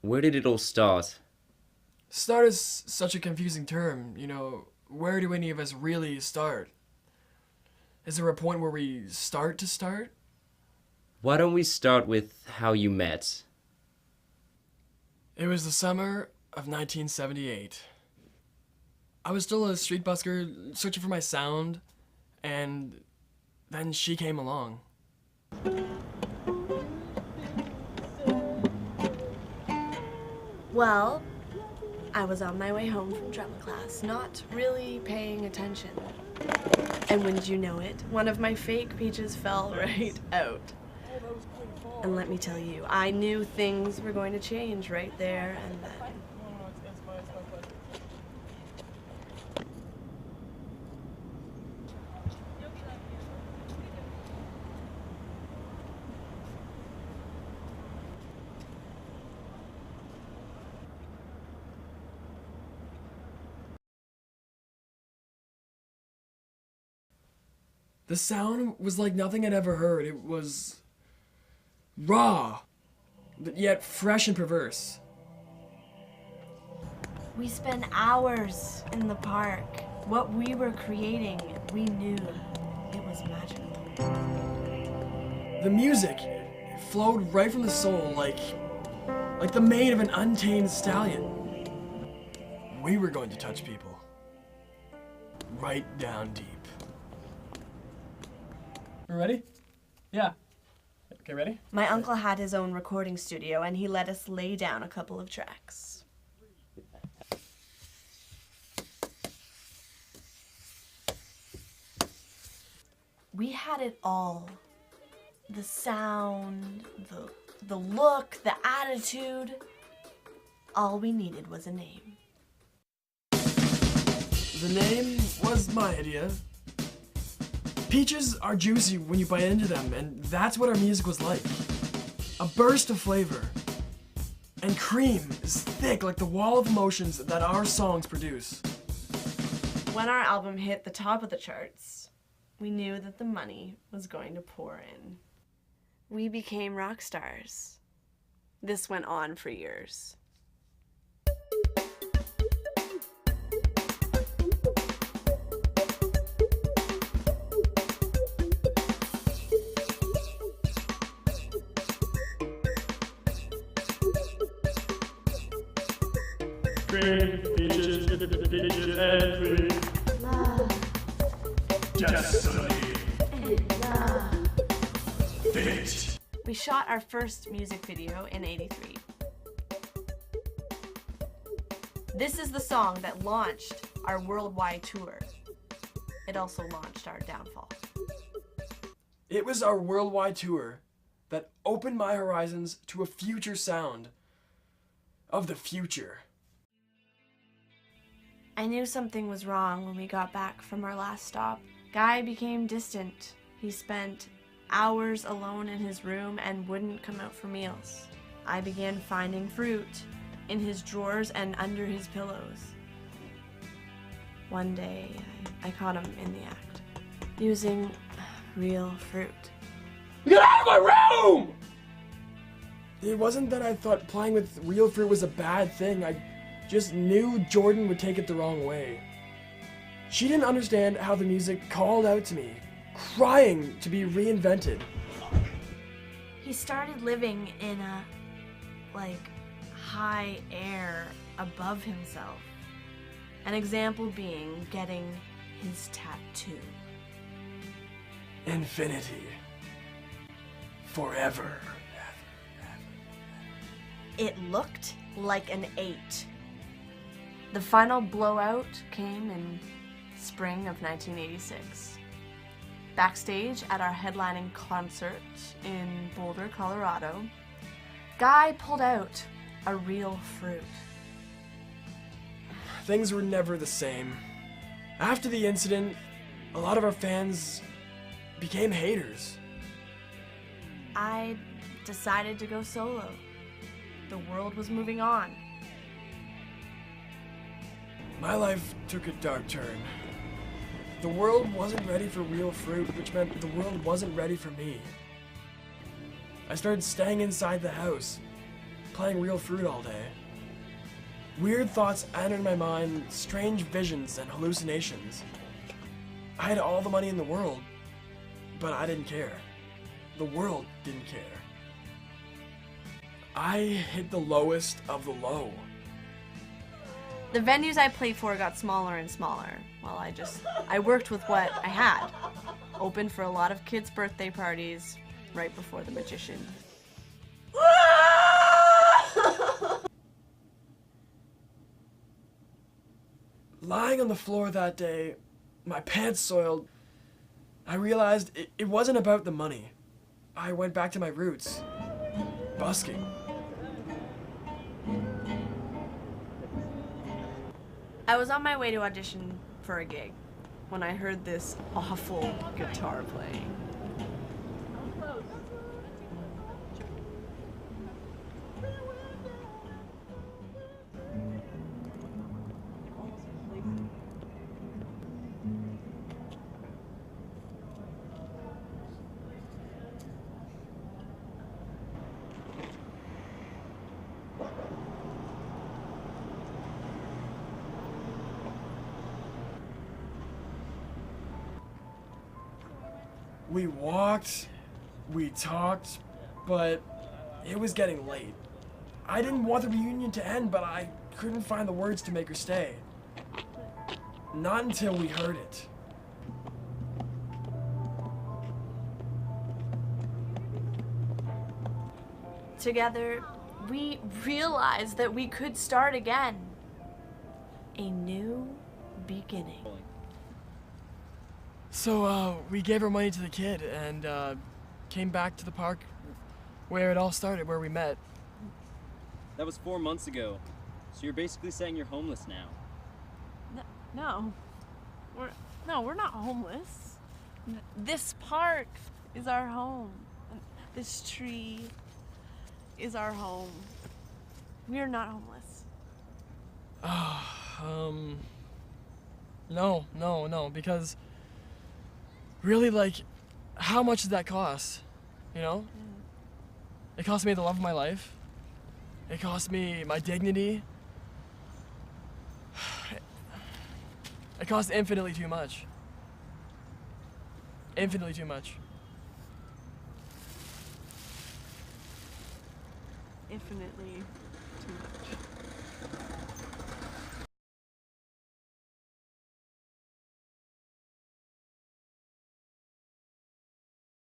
Where did it all start? Start is such a confusing term, where do any of us really start? Is there a point where we start to start? Why don't we start with how you met? It was the summer of 1978. I was still a street busker searching for my sound, and then she came along. Well, I was on my way home from drama class, not really paying attention. And wouldn't you know it, one of my fake peaches fell right out. And let me tell you, I knew things were going to change right there and then. The sound was like nothing I'd ever heard. It was raw, but yet fresh and perverse. We spent hours in the park. What we were creating, we knew it was magical. The music it flowed right from the soul, like the mane of an untamed stallion. We were going to touch people. Right down deep. You ready? Yeah. Okay, ready? My uncle had his own recording studio and he let us lay down a couple of tracks. We had it all. The sound, the look, the attitude. All we needed was a name. The name was my idea. Peaches are juicy when you bite into them, and that's what our music was like. A burst of flavor. And cream is thick like the wall of emotions that our songs produce. When our album hit the top of the charts, we knew that the money was going to pour in. We became rock stars. This went on for years. Cream, peaches, peaches and cream. Love Destiny. and love. Fate. We shot our first music video in '83. This is the song that launched our worldwide tour. It also launched our downfall. It was our worldwide tour that opened my horizons to a future sound of the future. I knew something was wrong when we got back from our last stop. Guy became distant. He spent hours alone in his room and wouldn't come out for meals. I began finding fruit in his drawers and under his pillows. One day, I caught him in the act, using real fruit. Get out of my room! It wasn't that I thought playing with real fruit was a bad thing. I just knew Jordan would take it the wrong way. She didn't understand how the music called out to me, crying to be reinvented. He started living in a, high air above himself. An example being getting his tattoo. Infinity. Forever. It looked like an 8. The final blowout came in spring of 1986. Backstage at our headlining concert in Boulder, Colorado, Guy pulled out a real fruit. Things were never the same. After the incident, a lot of our fans became haters. I decided to go solo. The world was moving on. My life took a dark turn. The world wasn't ready for real fruit, which meant the world wasn't ready for me. I started staying inside the house, playing Real Fruit all day. Weird thoughts entered my mind, strange visions and hallucinations. I had all the money in the world, but I didn't care. The world didn't care. I hit the lowest of the low. The venues I played for got smaller and smaller. Well, I worked with what I had. Opened for a lot of kids' birthday parties right before the magician. Lying on the floor that day, my pants soiled, I realized it wasn't about the money. I went back to my roots. Busking. I was on my way to audition for a gig when I heard this awful guitar playing. We walked, we talked, but it was getting late. I didn't want the reunion to end, but I couldn't find the words to make her stay. Not until we heard it. Together, we realized that we could start again. A new beginning. So, we gave our money to the kid and came back to the park where it all started, where we met. That was 4 months ago. So you're basically saying you're homeless now. No. We're not homeless. This park is our home. This tree is our home. We're not homeless. No, because really, like, how much did that cost? You know? It cost me the love of my life. It cost me my dignity. It cost infinitely too much. Infinitely too much. Infinitely too much.